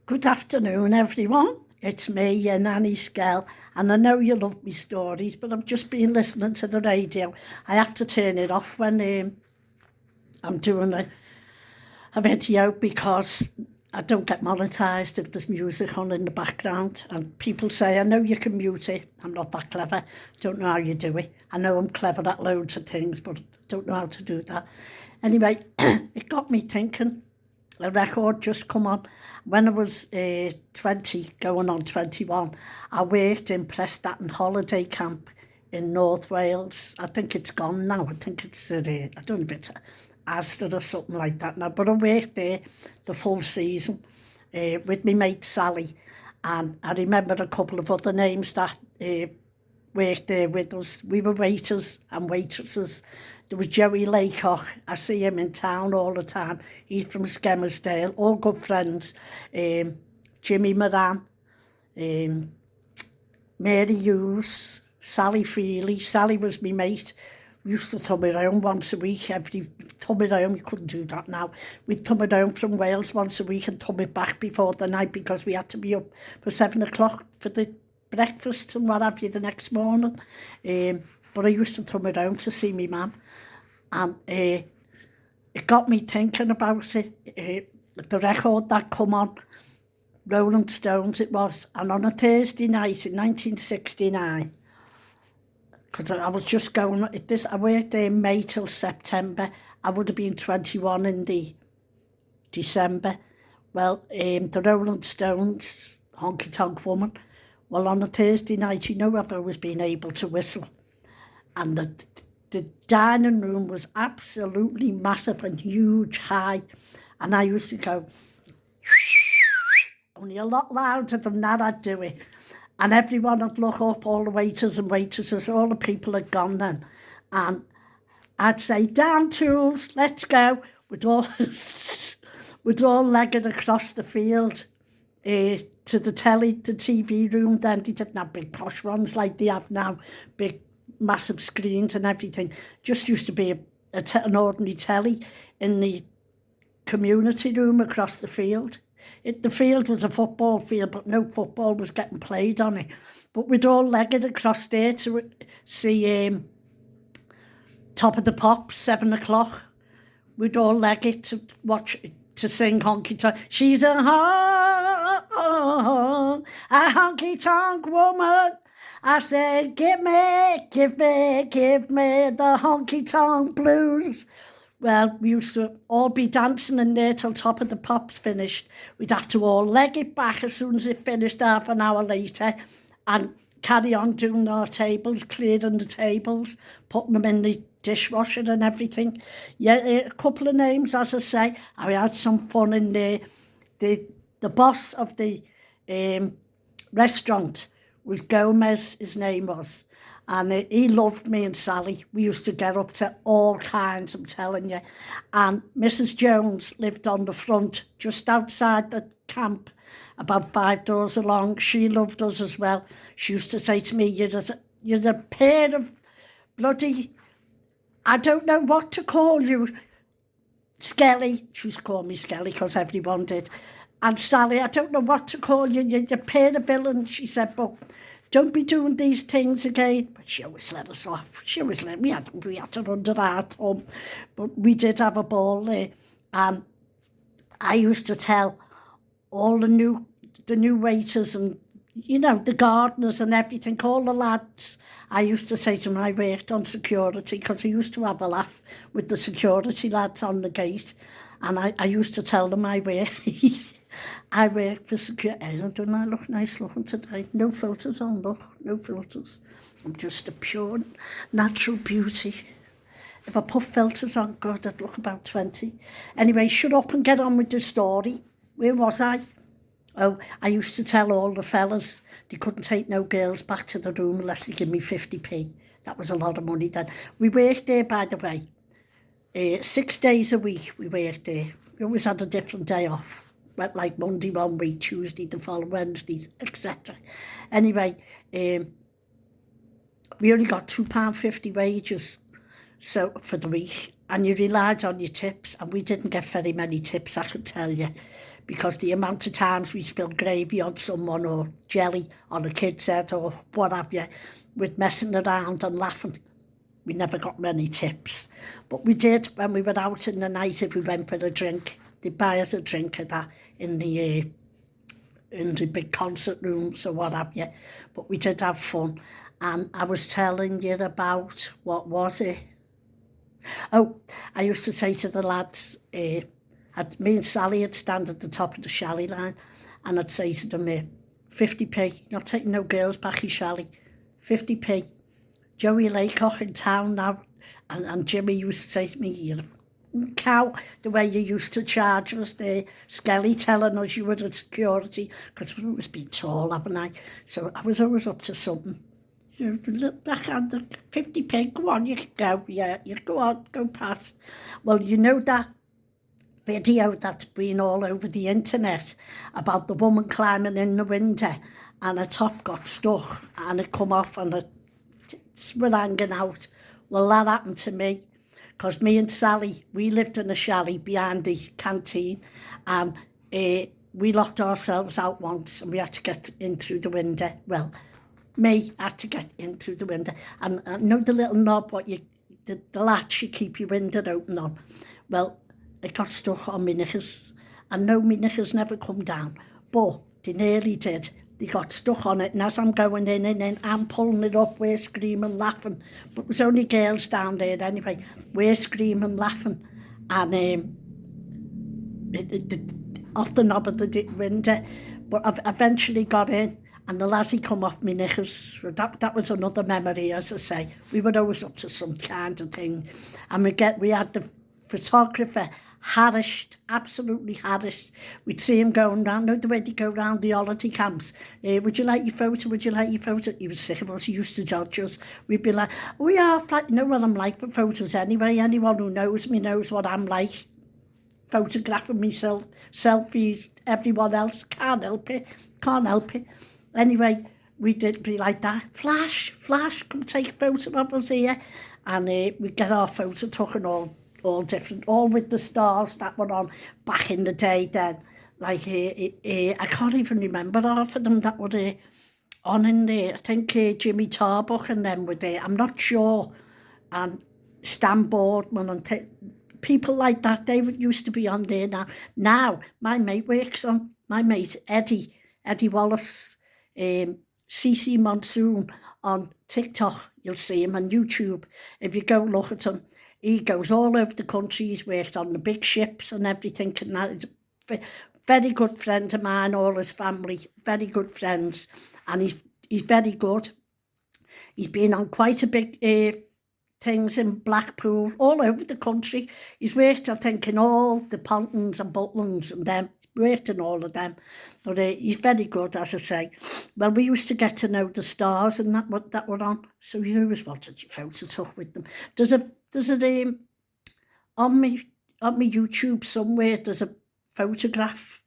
Good afternoon, everyone. It's me, your nanny Skell, and I know you love me stories, but I've just been listening to the radio. I have to turn it off when I'm doing a video because I don't get monetised if there's music on in the background. And people say, I know you can mute it. I'm not that clever. Don't know how you do it. I know I'm clever at loads of things, but I don't know how to do that. Anyway, it got me thinking. A record just come on. When I was 20, going on 21, I worked in Prestatyn holiday camp in North Wales. I think it's gone now. I think it's, I don't know if it's Asda or something like that now, but I worked there the full season with my mate Sally. And I remember a couple of other names that worked there with us. We were waiters and waitresses. There was Joey Laycock. I see him in town all the time. He's from Skemersdale, all good friends. Jimmy Moran, Mary Hughes, Sally Feely. Sally was my mate. We used to come around once a week. Come around, we couldn't do that now. We'd come around from Wales once a week and come it back before the night because we had to be up for 7 o'clock for the breakfast and what have you the next morning. But I used to come around to see me mum. And it got me thinking about it. The record that come on, Roland Stones it was, and on a Thursday night in 1969, because I was just going, I worked there in May till September. I would have been 21 in the December. Well, the Roland Stones, Honky Tonk Woman, well, on a Thursday night, you know, I've always been able to whistle. And the dining room was absolutely massive and huge, high. And I used to go, only a lot louder than that I'd do it. And everyone would look up, all the waiters and waitresses, all the people had gone then. And I'd say, down tools, let's go. We'd all legged across the field to the TV room then. They didn't have big posh ones like they have now, big massive screens and everything. Just used to be an ordinary telly in the community room across the field. The field was a football field, but no football was getting played on it. But we'd all legged across there to see Top of the Pops, 7 o'clock. We'd all leg it to sing Honky Tonk. She's a honky tonk woman. I said, give me the honky tonk blues. Well, we used to all be dancing in there till Top of the Pops finished. We'd have to all leg it back as soon as it finished half an hour later and carry on doing our tables, clearing the tables, putting them in the dishwasher and everything. Yeah, a couple of names, as I say. I had some fun in there. The boss of the restaurant was Gomez, his name was. And he loved me and Sally. We used to get up to all kinds, I'm telling you. And Mrs. Jones lived on the front, just outside the camp, about 5 doors along. She loved us as well. She used to say to me, you're a pair of bloody, I don't know what to call you, Skelly. She used to call me Skelly because everyone did. And Sally, I don't know what to call you. You're a pair of villains, she said, but don't be doing these things again. But she always let us off. She always let we had her under our thumb. But we did have a ball there. And I used to tell all the new waiters and, you know, the gardeners and everything, all the lads. I used to say to them I worked on security because I used to have a laugh with the security lads on the gate. And I used to tell them I work for security. Don't I look nice looking today? No filters on, look, no filters. I'm just a pure natural beauty. If I put filters on, God, I'd look about 20. Anyway, shut up and get on with the story. Where was I? Oh, I used to tell all the fellas they couldn't take no girls back to the room unless they give me 50p. That was a lot of money then. We worked there, by the way. 6 days a week we worked there. We always had a different day off. Went like Monday one week, Tuesday the following, Wednesday, etc. Anyway, we only got £2.50 wages so for the week. and you relied on your tips, and we didn't get very many tips, I can tell you, because the amount of times we spilled gravy on someone or jelly on a kid's head or what have you, with messing around and laughing. We never got many tips. But we did when we were out in the night, if we went for a drink. They'd buy us a drink of that in the big concert rooms or what have you. But we did have fun. And I was telling you about, what was it? Oh, I used to say to the lads, me and Sally would stand at the top of the Shally line, and I'd say to them, 50p, not taking no girls back in Shally, 50p. Joey Laycock in town now, and Jimmy used to say to me, you're a cow, the way you used to charge us there, Skelly telling us you were at security, because I've always been tall, haven't I? So I was always up to something. You look back on the 50p, go on, you can go, yeah, you go on, go past. Well, you know that video that's been all over the internet about the woman climbing in the window and her top got stuck and it come off and her tits were hanging out. Well, that happened to me, because me and Sally, we lived in a chalet behind the canteen, and we locked ourselves out once and we had to get in through the window. Well, me had to get in through the window, and I know the little knob, what the latch you keep your window open on. Well, it got stuck on my knickers, and no, my knickers never come down, but they nearly did. They got stuck on it, and as I'm going in and in, I'm pulling it up, we're screaming, laughing. But there's only girls down there anyway. We're screaming, laughing, and off the knob of the window. But I eventually got in, and the lassie come off my knickers. That was another memory, as I say. We were always up to some kind of thing. And we had the photographer harassed, absolutely harassed. We'd see him going round, know the way they go round the holiday camps. Would you like your photo? Would you like your photo? He was sick of us, he used to judge us. We'd be like, oh yeah, you know what I'm like for photos anyway. Anyone who knows me knows what I'm like. Photographing myself, selfies, everyone else, can't help it. Anyway, we did be like that. Flash, come take a photo of us here. And we'd get our photo taken all different, all with the stars that were on back in the day then. Like, I can't even remember half of them that were on in there. I think Jimmy Tarbuck and them were there. I'm not sure. And Stan Boardman and people like that, they used to be on there now. Now, my mate works on, my mate Eddie Wallace, CC Monsoon on TikTok. You'll see him on YouTube. If you go look at him, he goes all over the country. He's worked on the big ships and everything. And that is a very good friend of mine, all his family, very good friends. And he's very good. He's been on quite a big things in Blackpool, all over the country. He's worked, I think, in all the Pontons and Butlins and them. Worked in all of them. But he's very good, as I say. Well, we used to get to know the stars and that were on. So you always wanted your photo took with them. There's a on my YouTube somewhere, there's a photograph.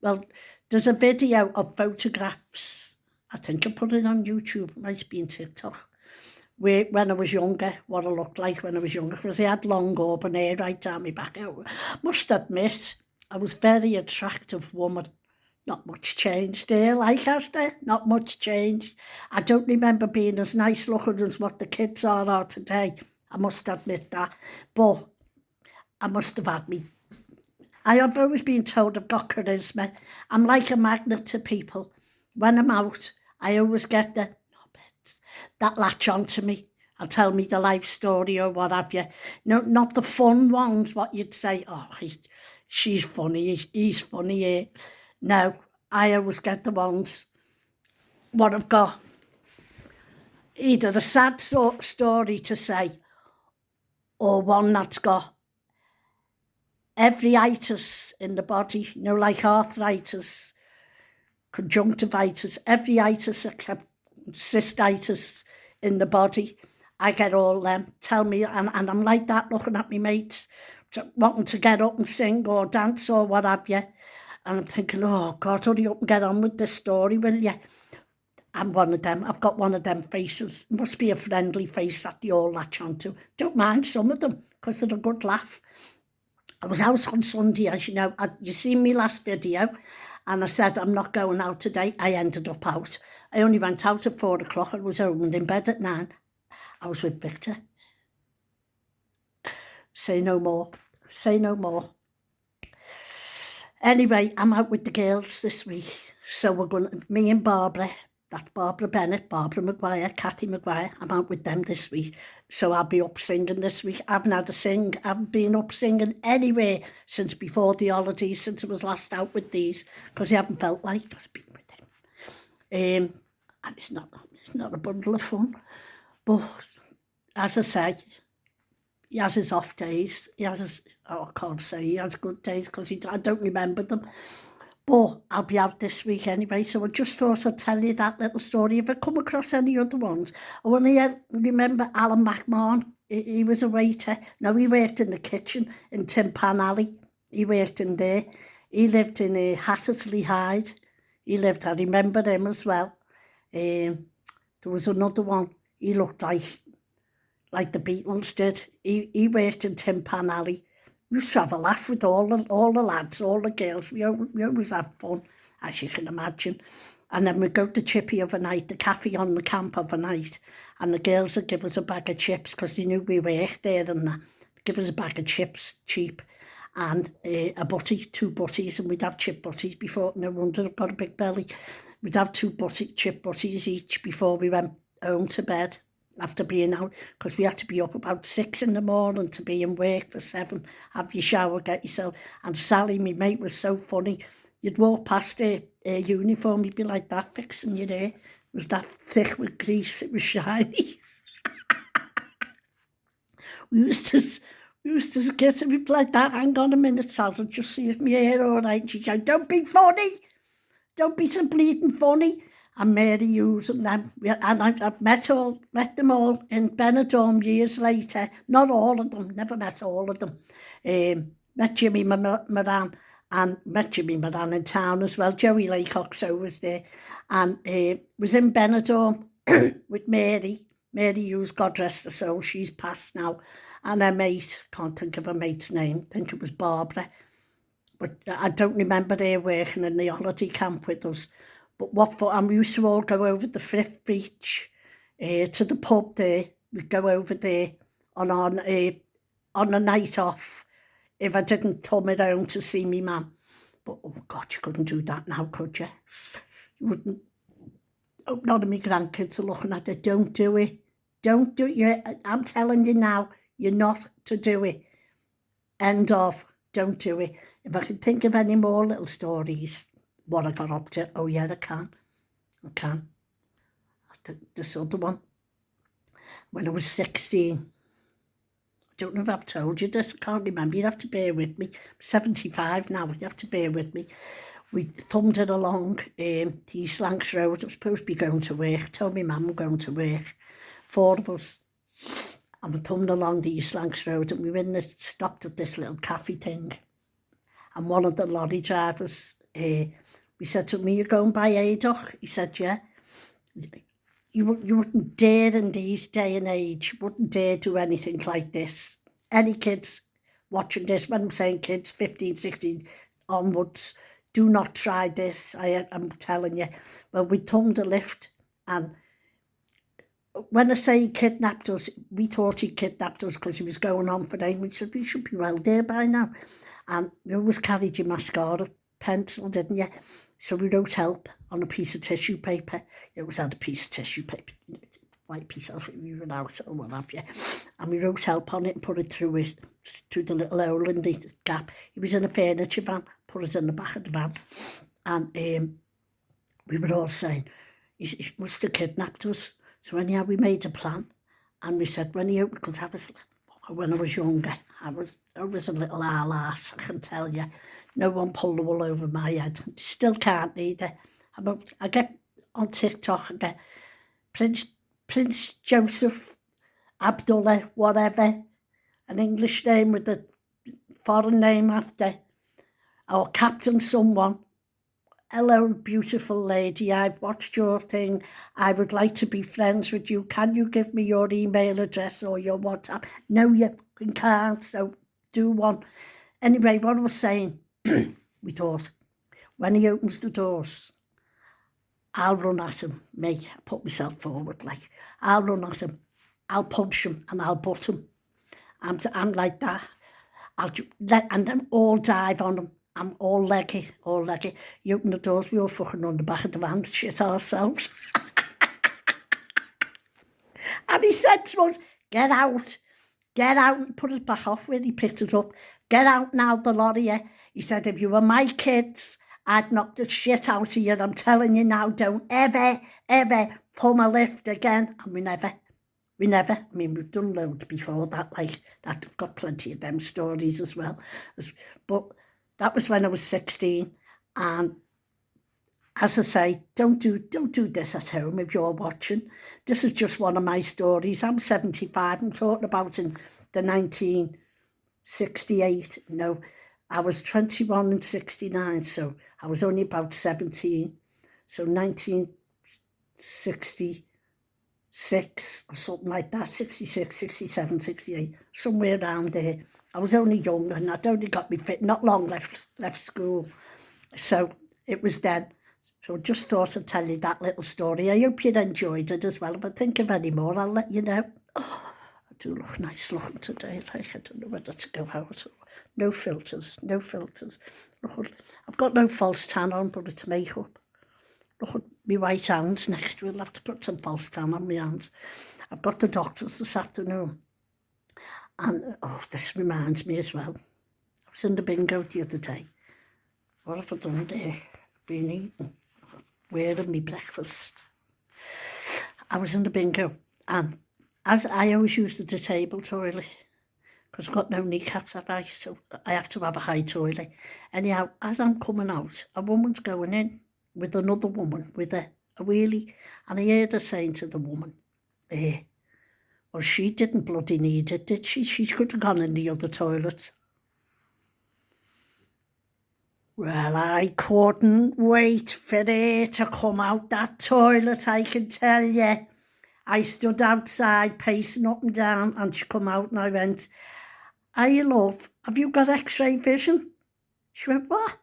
Well, there's a video of photographs. I think I put it on YouTube. It might be on TikTok. When I was younger, what I looked like when I was younger, because I had long auburn hair right down my back. I must admit, I was a very attractive woman. Not much changed there, like, has there? Not much changed. I don't remember being as nice looking as what the kids are today. I must admit that. But I must have had me. I have always been told I've got charisma. I'm like a magnet to people. When I'm out, I always get that latch onto me and tell me the life story or what have you. No, not the fun ones, what you'd say, oh, she's funny, he's funny. No, I always get the ones what I've got either a sad story to say or one that's got every itis in the body, you know, like arthritis, conjunctivitis, every itis except cystitis in the body. I get all them. Tell me, and I'm like that looking at me mates, wanting to get up and sing or dance or what have you. And I'm thinking, oh God, hurry up and get on with this story, will you? I'm one of them. I've got one of them faces. It must be a friendly face that they all latch onto. Don't mind some of them, because they're a good laugh. I was out on Sunday, as you know. You seen me last video, and I said I'm not going out today. I ended up out. I only went out at 4 o'clock. I was home and in bed at 9. I was with Victor. Say no more. Say no more. Anyway, I'm out with the girls this week. So we're going, me and Barbara, that's Barbara Bennett, Barbara Maguire, Cathy Maguire, I'm out with them this week. So I'll be up singing this week. I haven't had a sing. I haven't been up singing anywhere since before the holidays, since I was last out with these, because I haven't felt like I've been with him. And it's not a bundle of fun. But as I say, he has his off days. He has his, I can't say he has good days because I don't remember them. But I'll be out this week anyway, so I just thought I'd tell you that little story. If I come across any other ones, I want to remember Alan McMahon. He was a waiter. No, he worked in the kitchen in Tin Pan Alley. He worked in there. He lived in Hattersley Hyde. I remember him as well. There was another one. He looked like the Beatles did. He worked in Tin Pan Alley. We used to have a laugh with all the lads, all the girls. We always have fun, as you can imagine. And then we'd go to Chippy overnight, the cafe on the camp overnight, and the girls would give us a bag of chips because they knew we worked there, and they'd give us a bag of chips, cheap, and a butty, 2 butties, and we'd have chip butties before. No wonder I've got a big belly. We'd have 2 chip butties each before we went home to bed. After being out, because we had to be up about 6 in the morning to be in work for 7, have your shower, get yourself. And Sally, my mate, was so funny. You'd walk past her uniform, you'd be like that, fixing your hair. It was that thick with grease, it was shiny. we used to kiss her, we'd be like that, hang on a minute, Sal, just see if my hair all right. She'd say, don't be funny, don't be so bleeding funny. And Mary Hughes and them. And I've met them all in Benidorm years later. Not all of them, never met all of them. Met Jimmy Moran and met Jimmy Moran in town as well. Joey Laycock was there. And was in Benidorm with Mary Hughes, God rest her soul, she's passed now. And her mate, can't think of her mate's name, I think it was Barbara. But I don't remember her working in the holiday camp with us. But and we used to all go over the Frith Beach to the pub there. We'd go over there on a night off if I didn't come at home to see me mum. But, oh, God, you couldn't do that now, could you? You wouldn't. Oh, none of my grandkids are looking at it. Don't do it. Don't do it. I'm telling you now, you're not to do it. End of. Don't do it. If I can think of any more little stories, what I got up to. Oh, yeah, I can. This other one. When I was 16. I don't know if I've told you this. I can't remember. You have to bear with me. I'm 75 now. You have to bear with me. We thumbed it along the East Lancs Road. I was supposed to be going to work. Told me mum I'm going to work. 4 of us. And we thumbed along the East Lancs Road and we were stopped at this little cafe thing. And one of the lorry drivers... we said to him, are you going by Adoc? He said, yeah. You wouldn't dare in these day and age, wouldn't dare do anything like this. Any kids watching this, when I'm saying kids, 15, 16 onwards, do not try this, I'm telling you. Well, we thumbed a lift, and when I say he kidnapped us, we thought he kidnapped us because he was going on for aim. We said, we should be well there by now. And you always carried your mascara pencil, didn't you? So we wrote help on a piece of tissue paper. It always had a piece of tissue paper, white piece of it, we ran out or what have you. And we wrote help on it and put it through the little hole in the gap. He was in a furniture van, put us in the back of the van. And we were all saying, he must have kidnapped us. So anyhow, we made a plan. And we said, when he opened, because when I was younger, I was a little ass, I can tell you. No one pulled the wool over my head. Still can't either. I get on TikTok, I get Prince Joseph, Abdullah, whatever, an English name with a foreign name after, or Captain someone. hello, beautiful lady, I've watched your thing. I would like to be friends with you. Can you give me your email address or your WhatsApp? No, you can't, so do one. Anyway, what I was saying, we thought, when he opens the doors, I'll run at him, me, I put myself forward, like, I'll run at him, I'll punch him and I'll butt him. I'm like that. And then all dive on him. I'm all leggy. You open the doors, we all fucking on the back of the van, shit ourselves. And he said to us, get out, and put it back off where he picked us up. Get out now, the lot of you. He said, if you were my kids, I'd knock the shit out of you. I'm telling you now, don't ever, pull my lift again. And we never. I mean, we've done loads before that, like that. I've got plenty of them stories as well. But that was when I was 16. And as I say, don't do this at home if you're watching. This is just one of my stories. I'm 75. I'm talking about in the 1968. No, I was 21 and 69, so I was only about 17. So 1960. 6 or something like that, 66, 67, 68, somewhere around there. I was only young and I'd only got me fit, not long left school. So it was then. So I just thought I'd tell you that little story. I hope you'd enjoyed it as well. If I think of any more, I'll let you know. Oh, I do look nice looking today. Like, I don't know whether to go out. No filters. Look, I've got no false tan on, but it's makeup. Look at my white hands next to it. I'll have to put some false tan on my hands. I've got the doctors this afternoon. And, this reminds me as well. I was in the bingo the other day. What have I done there? Been eating. Wearing my breakfast. I was in the bingo. And as I always use the disabled toilet, because I've got no kneecaps, have I? So I have to have a high toilet. Anyhow, as I'm coming out, a woman's going in with another woman with a wheelie, and I heard her saying to the woman, well, she didn't bloody need it, did she? She could have gone in the other toilet. Well, I couldn't wait for her to come out that toilet, I can tell you. I stood outside pacing up and down, and she come out and I went, "Hey, love, have you got x-ray vision?" She went, "What?"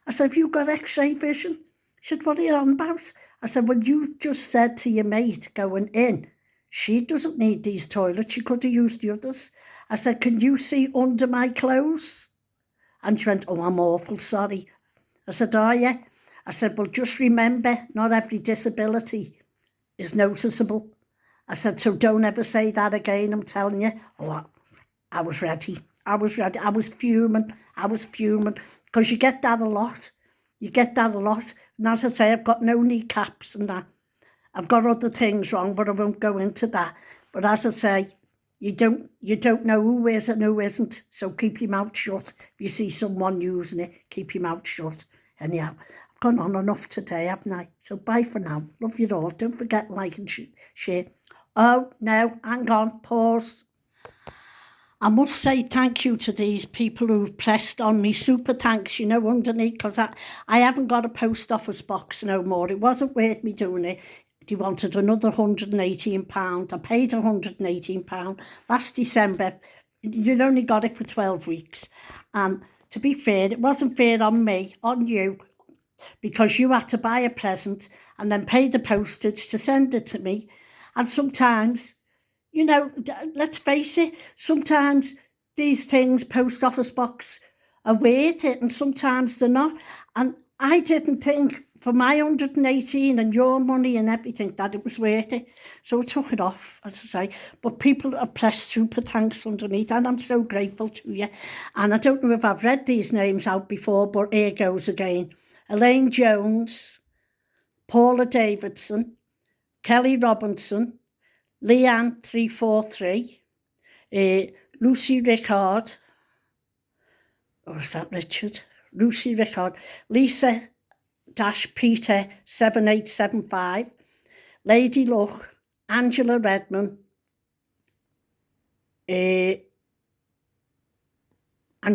I said, "Have you got x-ray vision?" She said, "What are you on about?" I said, "Well, you just said to your mate going in, she doesn't need these toilets, she could have used the others." I said, "Can you see under my clothes?" And she went, "Oh, I'm awful sorry." I said, "Are you?" I said, "Well, just remember, not every disability is noticeable." I said, "So don't ever say that again, I'm telling you." Oh, I was ready. I was fuming. Because you get that a lot. And as I say, I've got no kneecaps and that. I've got other things wrong, but I won't go into that. But as I say, you don't know who is and who isn't. So keep your mouth shut. If you see someone using it, keep your mouth shut. Anyhow, I've gone on enough today, haven't I? So bye for now. Love you all. Don't forget like and share. Oh, no, hang on, pause. I must say thank you to these people who've pressed on me. Super thanks, underneath, because I haven't got a post office box no more. It wasn't worth me doing it. They wanted another £118. I paid £118 last December. You'd only got it for 12 weeks. And to be fair, it wasn't fair on me, on you, because you had to buy a present and then pay the postage to send it to me. And sometimes, let's face it, sometimes these things, post office box, are worth it and sometimes they're not. And I didn't think for my 118 and your money and everything that it was worth it. So I took it off, as I say. But people have pressed super thanks underneath and I'm so grateful to you. And I don't know if I've read these names out before, but here goes again. Elaine Jones, Paula Davidson, Kelly Robinson, Leanne 343, Lucy Rickard, or is that Richard? Lucy Rickard, Lisa-Peter 7875, Lady Luck, Angela Redman, and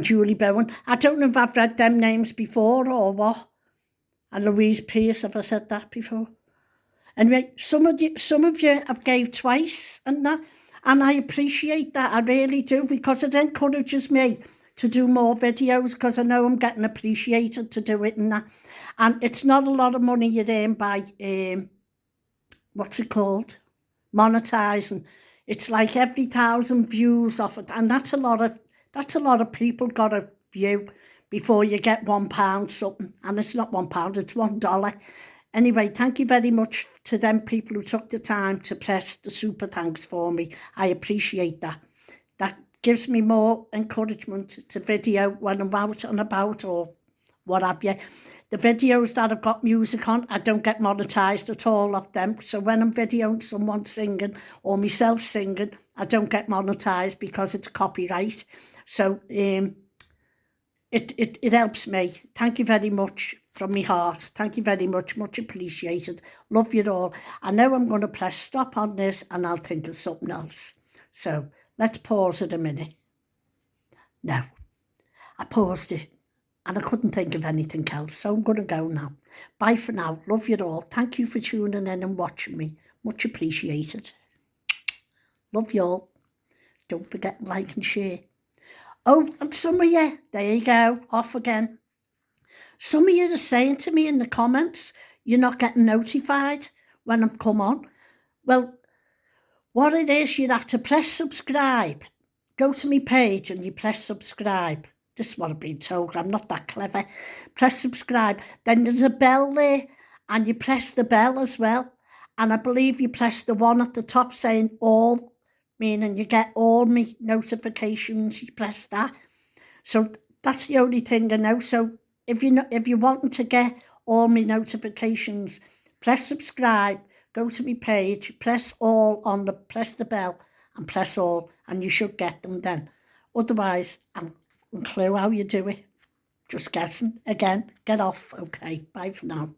Julie Bowen. I don't know if I've read them names before or what. And Louise Pierce, have I said that before? Anyway, some of you have gave twice and that, and I appreciate that, I really do, because it encourages me to do more videos, because I know I'm getting appreciated to do it and that. And it's not a lot of money you earn by, what's it called? Monetising. It's like every 1,000 views off it, and that's a lot of people got a view before you get £1 something, and it's not £1, it's $1. Anyway, thank you very much to them people who took the time to press the super thanks for me. I appreciate that. That gives me more encouragement to video when I'm out and about or what have you. The videos that I've got music on, I don't get monetised at all of them. So when I'm videoing someone singing or myself singing, I don't get monetised because it's copyright. So it helps me. Thank you very much from my heart. Thank you very much. Much appreciated. Love you all. I know I'm going to press stop on this and I'll think of something else. So let's pause it a minute. No, I paused it and I couldn't think of anything else. So I'm going to go now. Bye for now. Love you all. Thank you for tuning in and watching me. Much appreciated. Love you all. Don't forget to like and share. Oh, and some of you, there you go, off again. Some of you are saying to me in the comments, you're not getting notified when I've come on. Well, what it is, you have to press subscribe. Go to my page and you press subscribe. This is what I've been told. I'm not that clever. Press subscribe. Then there's a bell there and you press the bell as well. And I believe you press the one at the top saying all, meaning you get all my notifications. You press that. So that's the only thing I know. So if you're wanting to get all my notifications, press subscribe, go to my page, press the bell and press all, and you should get them then. Otherwise, I'm unclear how you do it. Just guessing again. Get off. Okay, bye for now.